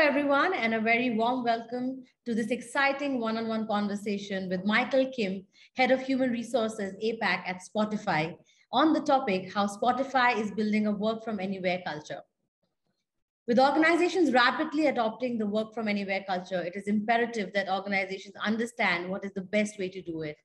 everyone, and a very warm welcome to this exciting one-on-one conversation with Michael Kim, Head of Human Resources APAC at Spotify, on the topic how Spotify is building a work from anywhere culture. With organizations rapidly adopting the work from anywhere culture, it is imperative that organizations understand what is the best way to do it.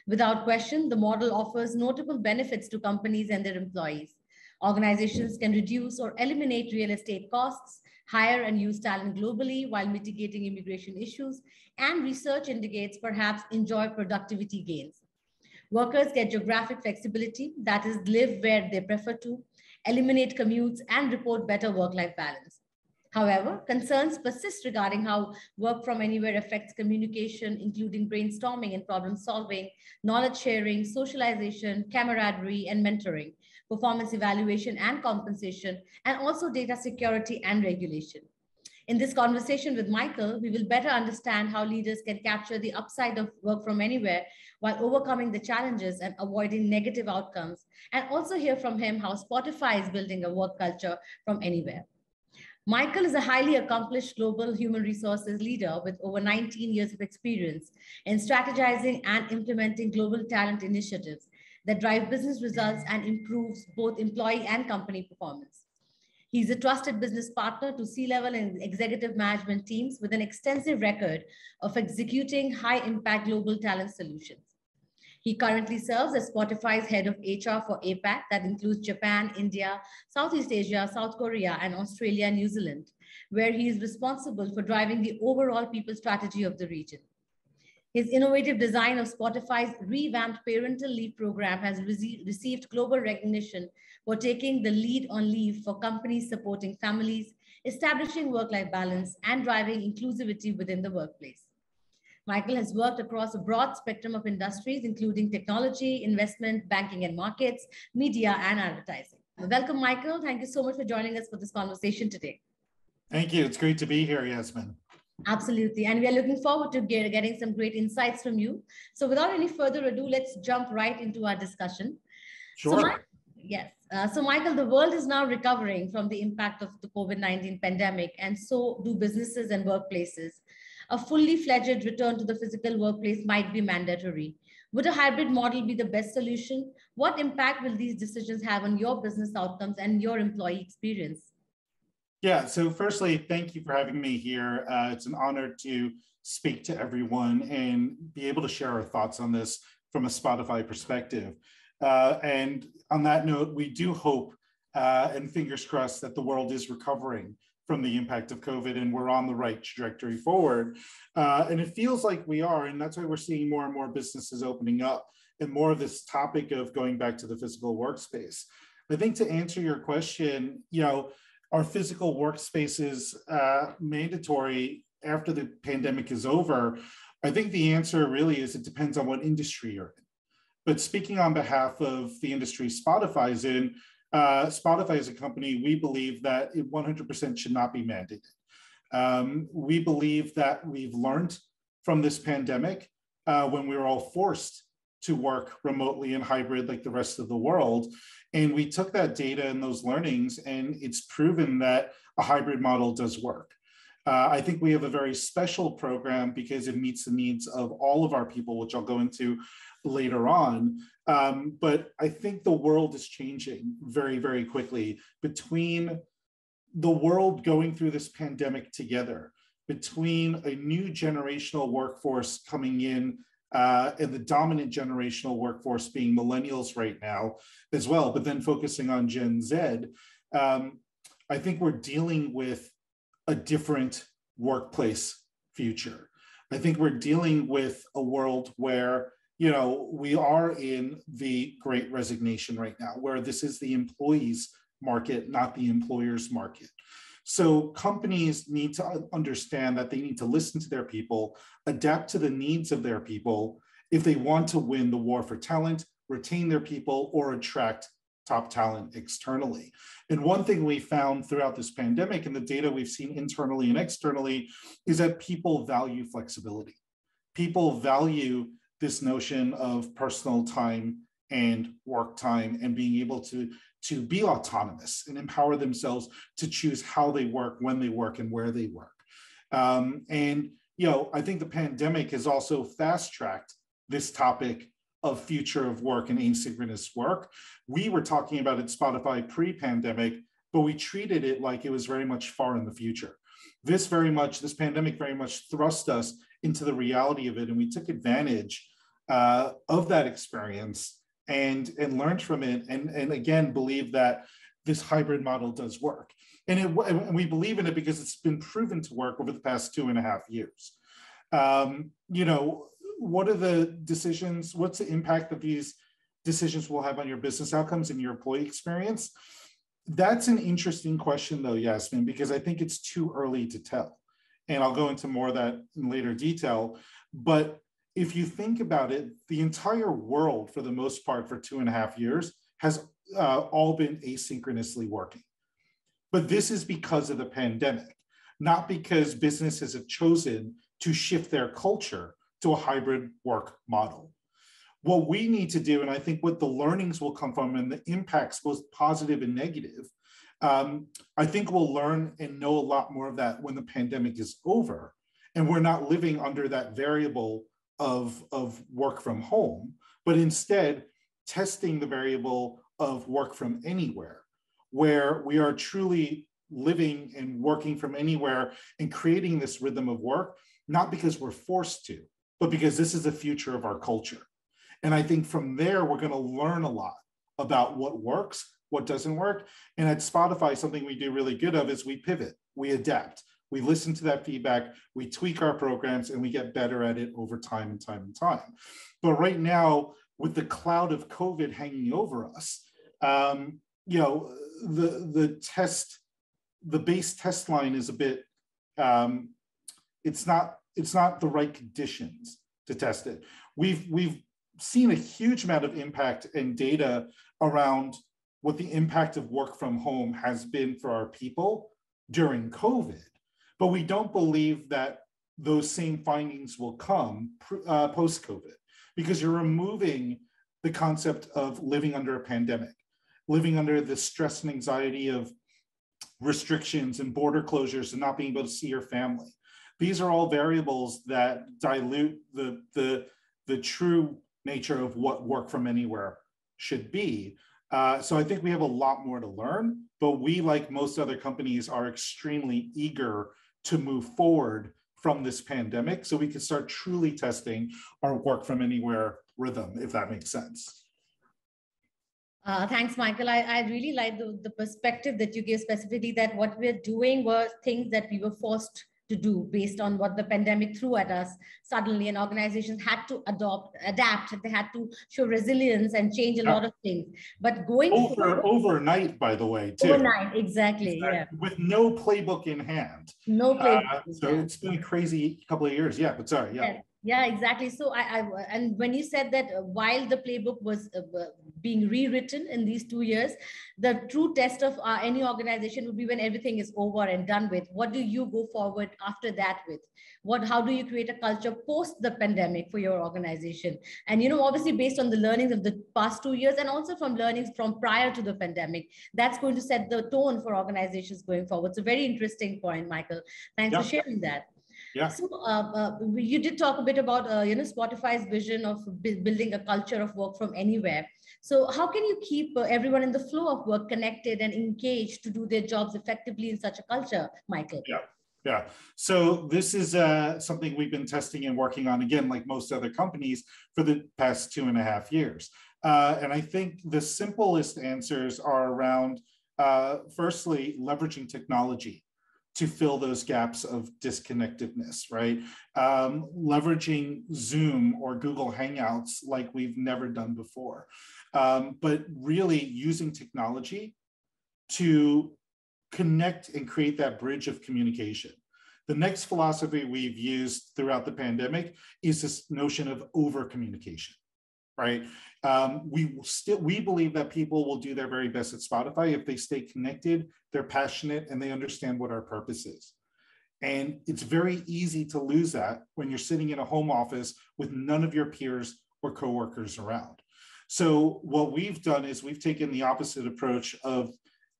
Without question, the model offers notable benefits to companies and their employees. Organizations can reduce or eliminate real estate costs, hire and use talent globally while mitigating immigration issues, and research indicates perhaps enjoy productivity gains. Workers get geographic flexibility, that is, live where they prefer to, eliminate commutes, and report better work-life balance. However, concerns persist regarding how work from anywhere affects communication, including brainstorming and problem solving, knowledge sharing, socialization, camaraderie, and mentoring, performance evaluation and compensation, and also data security and regulation. In this conversation with Michael, we will better understand how leaders can capture the upside of work from anywhere while overcoming the challenges and avoiding negative outcomes, and also hear from him how Spotify is building a work culture from anywhere. Michael is a highly accomplished global human resources leader with over 19 years of experience in strategizing and implementing global talent initiatives that drive business results and improves both employee and company performance. He's a trusted business partner to C-level and executive management teams with an extensive record of executing high-impact global talent solutions. He currently serves as Spotify's head of HR for APAC, that includes Japan, India, Southeast Asia, South Korea, and Australia and New Zealand, where he is responsible for driving the overall people strategy of the region. His innovative design of Spotify's revamped parental leave program has received global recognition for taking the lead on leave for companies supporting families, establishing work-life balance, and driving inclusivity within the workplace. Michael has worked across a broad spectrum of industries, including technology, investment, banking and markets, media, and advertising. Welcome, Michael. Thank you so much for joining us for this conversation today. Thank you. It's great to be here, Yasmin. Absolutely. And we are looking forward to getting some great insights from you. So without any further ado, let's jump right into our discussion. Sure. So Michael, the world is now recovering from the impact of the COVID-19 pandemic, and so do businesses and workplaces. A fully fledged return to the physical workplace might be mandatory. Would a hybrid model be the best solution? What impact will these decisions have on your business outcomes and your employee experience? Yeah, so firstly, thank you for having me here. It's an honor to speak to everyone and be able to share our thoughts on this from a Spotify perspective. And on that note, we do hope and fingers crossed that the world is recovering from the impact of COVID and we're on the right trajectory forward. And it feels like we are, and that's why we're seeing more and more businesses opening up and more of this topic of going back to the physical workspace. I think to answer your question, are physical workspaces mandatory after the pandemic is over? I think the answer really is it depends on what industry you're in. But speaking on behalf of the industry Spotify is in, Spotify as a company, we believe that it 100% should not be mandated. We believe that we've learned from this pandemic when we were all forced to work remotely and hybrid like the rest of the world. And we took that data and those learnings, and it's proven that a hybrid model does work. I think we have a very special program because it meets the needs of all of our people, which I'll go into later on. But I think the world is changing very, very quickly between the world going through this pandemic together, between a new generational workforce coming in and the dominant generational workforce being millennials right now as well, but then focusing on Gen Z, I think we're dealing with a different workplace future. I think we're dealing with a world where, we are in the great resignation right now, where this is the employees market, not the employers market. So companies need to understand that they need to listen to their people, adapt to the needs of their people if they want to win the war for talent, retain their people, or attract top talent externally. And one thing we found throughout this pandemic and the data we've seen internally and externally is that people value flexibility. People value this notion of personal time and work time and being able to be autonomous and empower themselves to choose how they work, when they work, and where they work. And, I think the pandemic has also fast-tracked this topic of future of work and asynchronous work. We were talking about it at Spotify pre-pandemic, but we treated it like it was very much far in the future. This pandemic very much thrust us into the reality of it, and we took advantage of that experience and learned from it, and again, believe that this hybrid model does work. And we believe in it because it's been proven to work over the past 2.5 years. What are the decisions? What's the impact that these decisions will have on your business outcomes and your employee experience? That's an interesting question, though, Yasmin, because I think it's too early to tell. And I'll go into more of that in later detail. But if you think about it, the entire world, for the most part, for 2.5 years, has all been asynchronously working. But this is because of the pandemic, not because businesses have chosen to shift their culture to a hybrid work model. What we need to do, and I think what the learnings will come from and the impacts, both positive and negative, I think we'll learn and know a lot more of that when the pandemic is over. And we're not living under that variable of work from home, but instead testing the variable of work from anywhere, where we are truly living and working from anywhere and creating this rhythm of work, not because we're forced to, but because this is the future of our culture. And I think from there, we're going to learn a lot about what works, what doesn't work. And at Spotify, something we do really good of is we pivot, we adapt, we listen to that feedback, we tweak our programs, and we get better at it over time and time and time. But right now, with the cloud of COVID hanging over us, the base test line is a bit, it's not the right conditions to test it. We've seen a huge amount of impact and data around what the impact of work from home has been for our people during COVID, but we don't believe that those same findings will come post-COVID, because you're removing the concept of living under a pandemic, living under the stress and anxiety of restrictions and border closures and not being able to see your family. These are all variables that dilute the true nature of what work from anywhere should be. So I think we have a lot more to learn, but we, like most other companies, are extremely eager to move forward from this pandemic so we can start truly testing our work from anywhere rhythm, if that makes sense. Thanks, Michael. I really like the perspective that you gave, specifically that what we're doing were things that we were forced to do based on what the pandemic threw at us suddenly, and organizations had to adapt, they had to show resilience and change a lot of things. But going forward, overnight, by the way, too. Overnight, exactly, yeah. With no playbook in hand. No playbook. So it's been a crazy couple of years, yeah, but sorry, yeah. Yeah, exactly. So and when you said that while the playbook was being rewritten in these 2 years, the true test of any organization would be when everything is over and done with. What do you go forward after that with? How do you create a culture post the pandemic for your organization? And, obviously based on the learnings of the past 2 years and also from learnings from prior to the pandemic, that's going to set the tone for organizations going forward. So very interesting point, Michael. Thanks for sharing that. Yeah. So you did talk a bit about Spotify's vision of building a culture of work from anywhere. So how can you keep everyone in the flow of work connected and engaged to do their jobs effectively in such a culture, Michael? Yeah. So this is something we've been testing and working on, again, like most other companies, for the past 2.5 years. And I think the simplest answers are around, firstly, leveraging technology to fill those gaps of disconnectedness, right? Leveraging Zoom or Google Hangouts like we've never done before, but really using technology to connect and create that bridge of communication. The next philosophy we've used throughout the pandemic is this notion of over-communication, right? We believe that people will do their very best at Spotify if they stay connected, they're passionate, and they understand what our purpose is. And it's very easy to lose that when you're sitting in a home office with none of your peers or coworkers around. So what we've done is we've taken the opposite approach of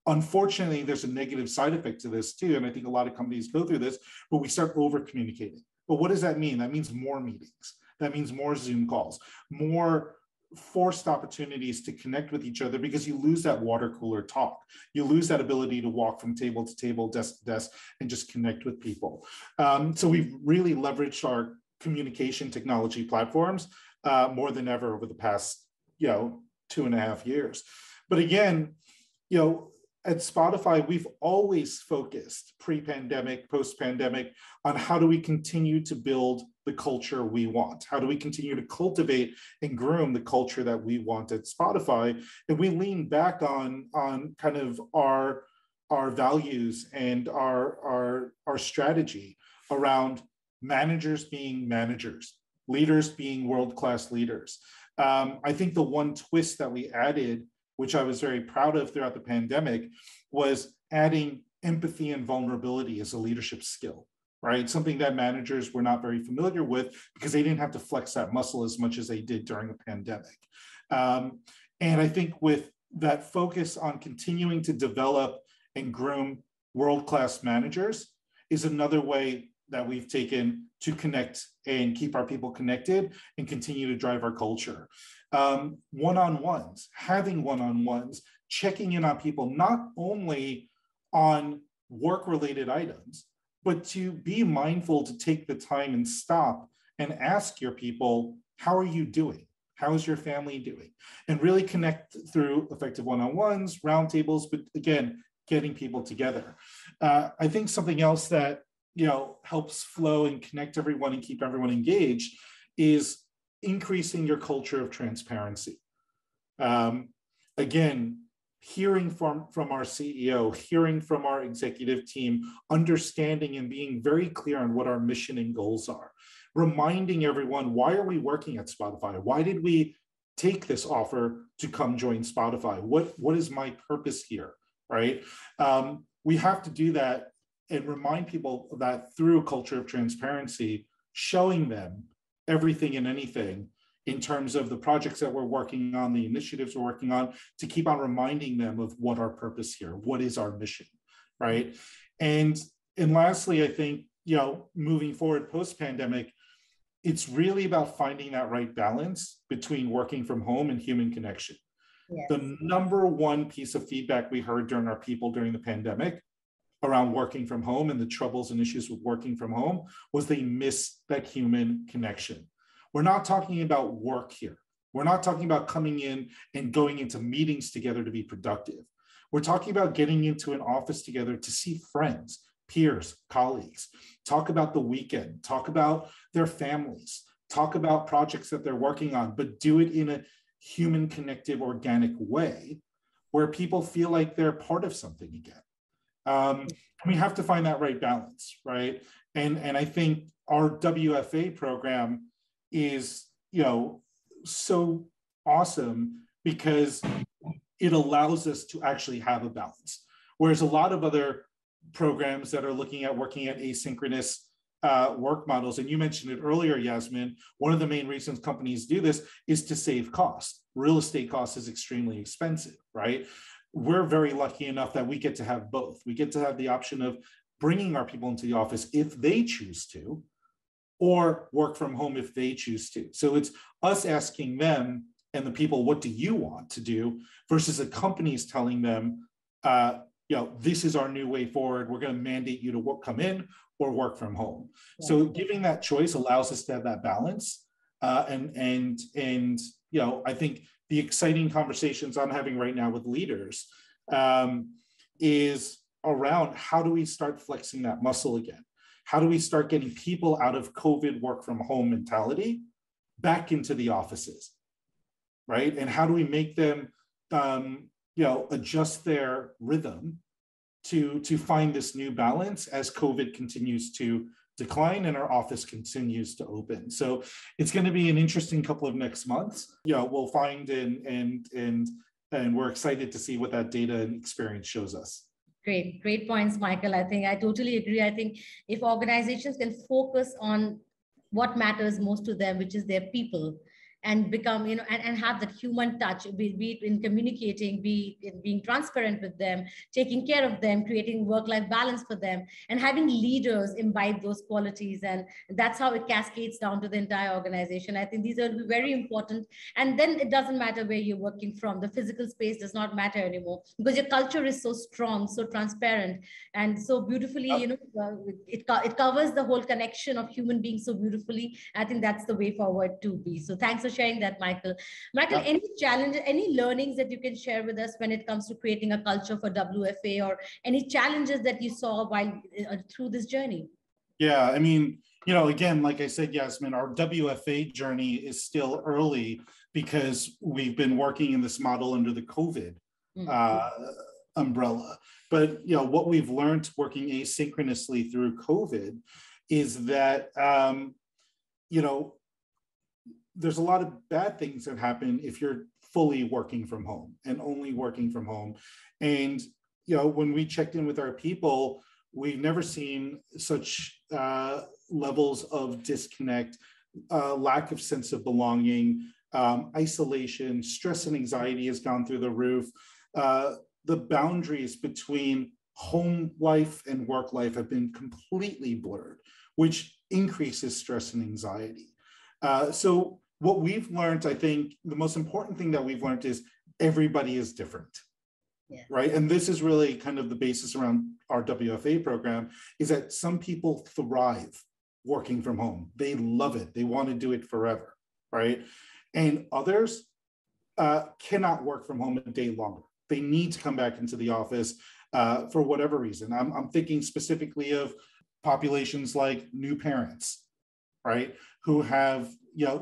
Unfortunately, there's a negative side effect to this too. And I think a lot of companies go through this, but we start over communicating. But what does that mean? That means more meetings. That means more Zoom calls, more forced opportunities to connect with each other, because you lose that water cooler talk. You lose that ability to walk from table to table, desk to desk, and just connect with people. So we've really leveraged our communication technology platforms more than ever over the past, 2.5 years. But again, at Spotify, we've always focused pre-pandemic, post-pandemic on how do we continue to build the culture we want? How do we continue to cultivate and groom the culture that we want at Spotify? And we lean back on kind of our values and our strategy around managers being managers, leaders being world-class leaders. I think the one twist that we added, which I was very proud of throughout the pandemic, was adding empathy and vulnerability as a leadership skill, right? Something that managers were not very familiar with because they didn't have to flex that muscle as much as they did during the pandemic. And I think with that focus on continuing to develop and groom world-class managers is another way that we've taken to connect and keep our people connected and continue to drive our culture. One-on-ones, having one-on-ones, checking in on people, not only on work-related items, but to be mindful to take the time and stop and ask your people, how are you doing? How is your family doing? And really connect through effective one-on-ones, roundtables, but again, getting people together. I think something else that helps flow and connect everyone and keep everyone engaged is increasing your culture of transparency. Again, hearing from our CEO, hearing from our executive team, understanding and being very clear on what our mission and goals are. Reminding everyone, why are we working at Spotify? Why did we take this offer to come join Spotify? What is my purpose here, right? We have to do that and remind people that through a culture of transparency, showing them everything and anything in terms of the projects that we're working on, the initiatives we're working on, to keep on reminding them of what our purpose here, what is our mission, right? And lastly, I think, moving forward post-pandemic, it's really about finding that right balance between working from home and human connection. Yes. The number one piece of feedback we heard during our people during the pandemic around working from home and the troubles and issues with working from home was they miss that human connection. We're not talking about work here. We're not talking about coming in and going into meetings together to be productive. We're talking about getting into an office together to see friends, peers, colleagues, talk about the weekend, talk about their families, talk about projects that they're working on, but do it in a human, connective, organic way where people feel like they're part of something again. We have to find that right balance, right? And I think our WFA program is, so awesome because it allows us to actually have a balance. Whereas a lot of other programs that are working at asynchronous work models, and you mentioned it earlier, Yasmin, one of the main reasons companies do this is to save costs. Real estate cost is extremely expensive, right? We're very lucky enough that we get to have both. We get to have the option of bringing our people into the office if they choose to, or work from home if they choose to. So it's us asking them and the people, what do you want to do, versus the companies telling them, this is our new way forward. We're going to mandate you to come in or work from home. Yeah. So giving that choice allows us to have that balance. And I think the exciting conversations I'm having right now with leaders is around how do we start flexing that muscle again? How do we start getting people out of COVID work from home mentality back into the offices, right? And how do we make them, adjust their rhythm to find this new balance as COVID continues to decline and our office continues to open. So it's going to be an interesting couple of next months. We'll find and we're excited to see what that data and experience shows us. Great points, Michael. I think I totally agree. I think if organizations can focus on what matters most to them, which is their people, and become, and have that human touch, be it in communicating, be it in being transparent with them, taking care of them, creating work-life balance for them, and having leaders imbibe those qualities. And that's how it cascades down to the entire organization. I think these are very important. And then it doesn't matter where you're working from. The physical space does not matter anymore, because your culture is so strong, so transparent, and so beautifully, it covers the whole connection of human beings so beautifully. I think that's the way forward to be. So thanks for sharing that, Michael. Michael, any challenge, any learnings that you can share with us when it comes to creating a culture for WFA, or any challenges that you saw while through this journey? Yeah, I mean, again, like I said, Yasmin, our WFA journey is still early because we've been working in this model under the COVID umbrella. But what we've learned working asynchronously through COVID is that there's a lot of bad things that happen if you're fully working from home and only working from home. And when we checked in with our people, we've never seen such levels of disconnect, lack of sense of belonging, isolation, stress and anxiety has gone through the roof. The boundaries between home life and work life have been completely blurred, which increases stress and anxiety. So what we've learned, I think the most important thing that we've learned is everybody is different. Yeah. Right. And this is really kind of the basis around our WFA program, is that some people thrive working from home. They love it. They want to do it forever. Right. And others cannot work from home a day longer. They need to come back into the office for whatever reason. I'm thinking specifically of populations like new parents, right, who have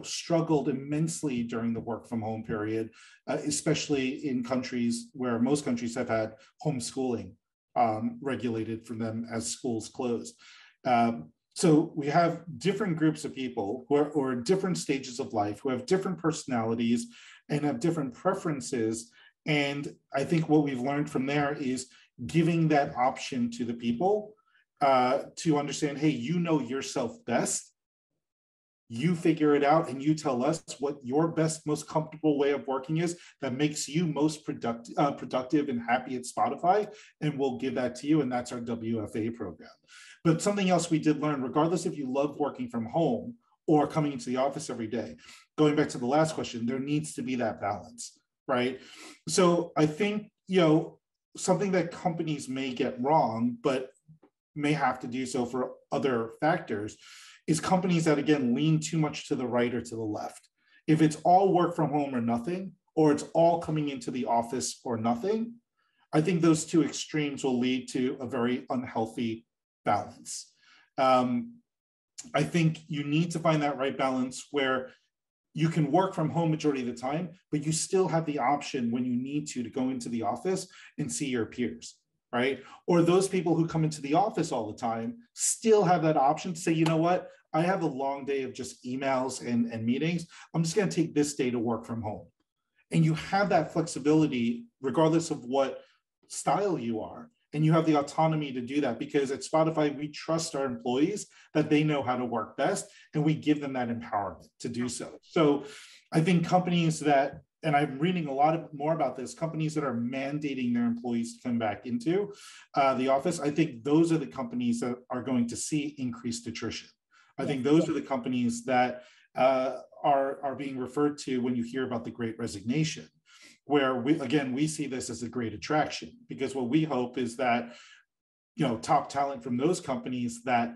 struggled immensely during the work from home period, especially in countries where most countries have had homeschooling regulated for them as schools closed. So we have different groups of people who are in different stages of life, who have different personalities and have different preferences. And I think what we've learned from there is giving that option to the people to understand, hey, you know yourself best. You figure it out and you tell us what your best, most comfortable way of working is that makes you most productive and happy at Spotify, and we'll give that to you, and that's our WFA program. But something else we did learn, regardless if you love working from home or coming into the office every day, going back to the last question, there needs to be that balance, right? So I think, something that companies may get wrong, but may have to do so for other factors, is companies that, again, lean too much to the right or to the left. If it's all work from home or nothing, or it's all coming into the office or nothing, I think those two extremes will lead to a very unhealthy balance. I think you need to find that right balance where you can work from home majority of the time, but you still have the option when you need to go into the office and see your peers. Right? Or those people who come into the office all the time still have that option to say, you know what, I have a long day of just emails and meetings. I'm just going to take this day to work from home. And you have that flexibility regardless of what style you are. And you have the autonomy to do that, because at Spotify, we trust our employees that they know how to work best, and we give them that empowerment to do so. So I think companies that, and I'm reading a lot more about this, companies that are mandating their employees to come back into the office, I think those are the companies that are going to see increased attrition. I think those are the companies that are being referred to when you hear about the Great Resignation, where we see this as a great attraction, because what we hope is that, top talent from those companies that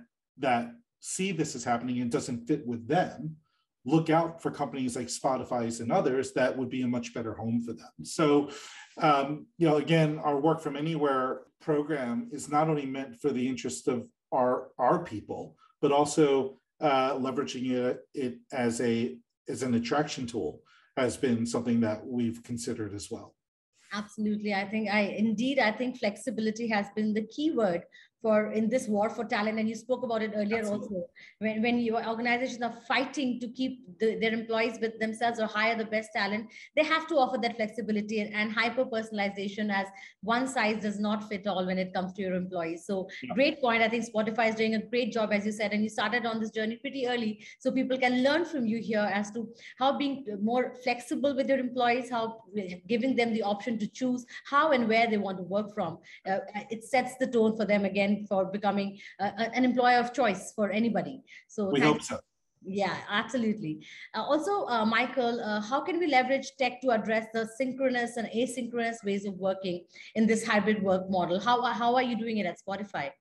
see this as happening and doesn't fit with them, look out for companies like Spotify's and others that would be a much better home for them. So, again, our work from anywhere program is not only meant for the interest of our people, but also leveraging it as an attraction tool has been something that we've considered as well. Absolutely. I think flexibility has been the key word for in this war for talent, and you spoke about it earlier. Absolutely. Also, when your organizations are fighting to keep their employees with themselves or hire the best talent, they have to offer that flexibility and hyper personalization, as one size does not fit all when it comes to your employees. So Yeah. great point. I think Spotify is doing a great job, as you said, and you started on this journey pretty early, so people can learn from you here as to how being more flexible with your employees, how giving them the option to choose how and where they want to work from. It sets the tone for them again for becoming an employer of choice for anybody. So We hope so. Yeah, absolutely. Also, Michael, how can we leverage tech to address the synchronous and asynchronous ways of working in this hybrid work model? How are you doing it at Spotify?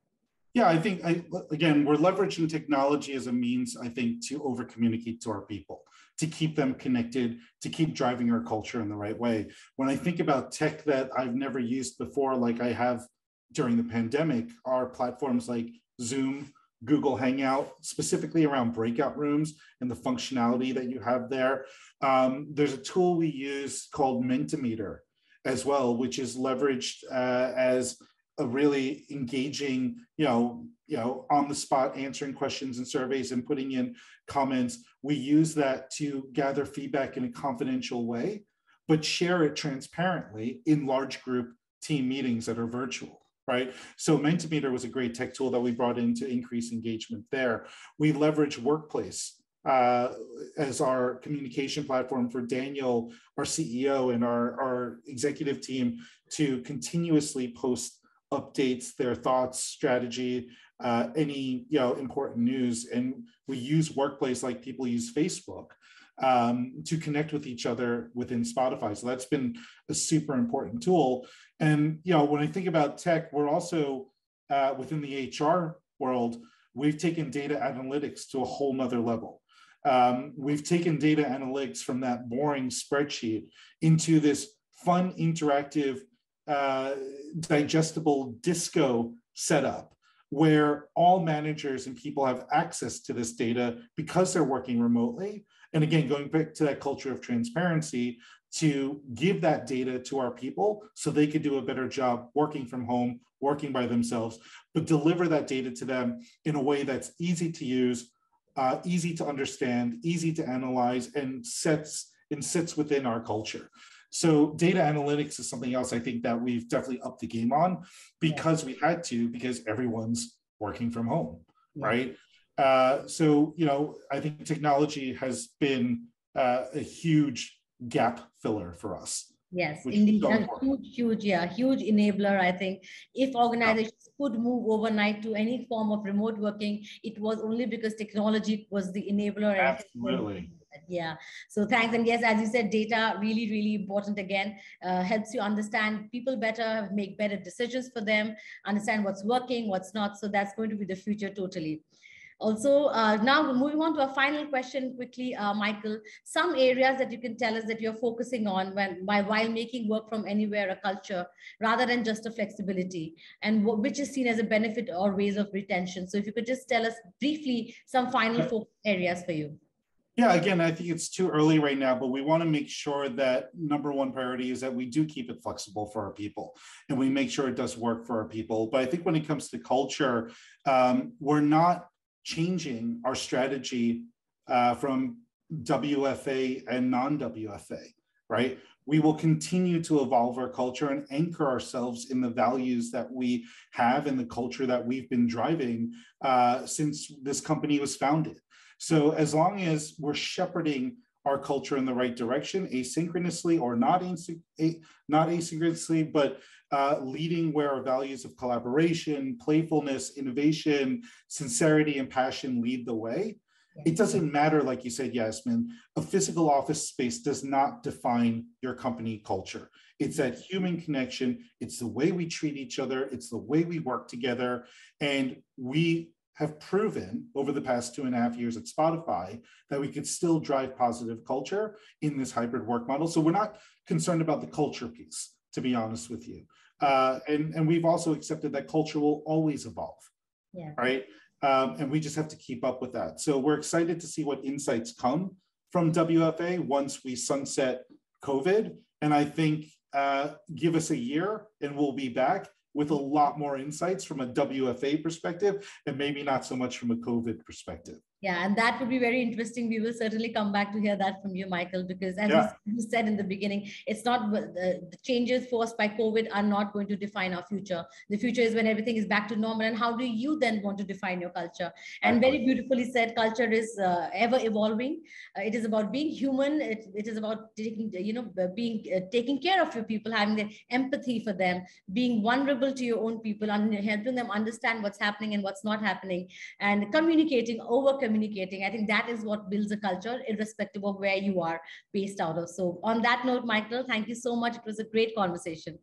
Yeah, I think, again, we're leveraging technology as a means, I think, to over communicate to our people, to keep them connected, to keep driving our culture in the right way. When I think about tech that I've never used before, like I have during the pandemic, are platforms like Zoom, Google Hangout, specifically around breakout rooms and the functionality that you have there. There's a tool we use called Mentimeter as well, which is leveraged as a really engaging, on the spot answering questions and surveys and putting in comments. We use that to gather feedback in a confidential way, but share it transparently in large group team meetings that are virtual, right? So Mentimeter was a great tech tool that we brought in to increase engagement there. We leverage Workplace as our communication platform for Daniel, our CEO, and our executive team to continuously post updates, their thoughts, strategy, any important news. And we use Workplace like people use Facebook to connect with each other within Spotify. So that's been a super important tool. And when I think about tech, we're also within the HR world, we've taken data analytics to a whole nother level. We've taken data analytics from that boring spreadsheet into this fun, interactive, digestible disco setup where all managers and people have access to this data because they're working remotely. And again, going back to that culture of transparency, to give that data to our people so they could do a better job working from home, working by themselves, but deliver that data to them in a way that's easy to use, easy to understand, easy to analyze, and sits within our culture. So data analytics is something else I think that we've definitely upped the game on because we had to, because everyone's working from home, right? So, I think technology has been a huge gap filler for us. Yes, indeed. A huge enabler. I think if organizations could move overnight to any form of remote working, it was only because technology was the enabler. Absolutely. Yeah. So thanks. And yes, as you said, data really, really important again, helps you understand people better, make better decisions for them, understand what's working, what's not. So that's going to be the future totally. Also, now moving on to a final question quickly, Michael, some areas that you can tell us that you're focusing on while making work from anywhere a culture rather than just a flexibility, and which is seen as a benefit or ways of retention. So if you could just tell us briefly some final focus areas for you. Yeah, again, I think it's too early right now, but we want to make sure that number one priority is that we do keep it flexible for our people and we make sure it does work for our people. But I think when it comes to culture, we're not changing our strategy from WFA and non-WFA, right? We will continue to evolve our culture and anchor ourselves in the values that we have and the culture that we've been driving since this company was founded. So as long as we're shepherding our culture in the right direction, asynchronously or not asynchronously, but leading where our values of collaboration, playfulness, innovation, sincerity, and passion lead the way. It doesn't matter, like you said, Yasmin, a physical office space does not define your company culture. It's that human connection. It's the way we treat each other. It's the way we work together. And we have proven over the past 2.5 years at Spotify that we could still drive positive culture in this hybrid work model. So we're not concerned about the culture piece, to be honest with you. And we've also accepted that culture will always evolve, right? And we just have to keep up with that. So we're excited to see what insights come from WFA once we sunset COVID. And I think give us a year and we'll be back with a lot more insights from a WFA perspective, and maybe not so much from a COVID perspective. Yeah, and that would be very interesting. We will certainly come back to hear that from you, Michael, because as you said in the beginning, it's not the changes forced by COVID are not going to define our future. The future is when everything is back to normal. And how do you then want to define your culture? And very beautifully said, culture is ever evolving. It is about being human. It is about taking, taking care of your people, having the empathy for them, being vulnerable to your own people, and helping them understand what's happening and what's not happening, and communicating, communicating. I think that is what builds a culture, irrespective of where you are based out of. So on that note, Michael, thank you so much. It was a great conversation.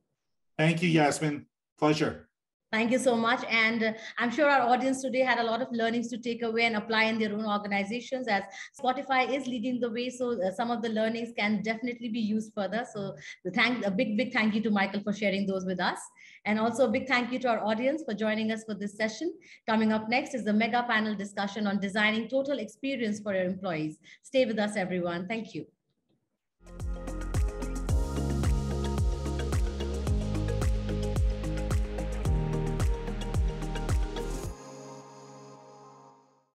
Thank you, Yasmin. Pleasure. Thank you so much. And I'm sure our audience today had a lot of learnings to take away and apply in their own organizations, as Spotify is leading the way. So some of the learnings can definitely be used further. So a big thank you to Michael for sharing those with us. And also a big thank you to our audience for joining us for this session. Coming up next is the mega panel discussion on designing total experience for your employees. Stay with us, everyone. Thank you.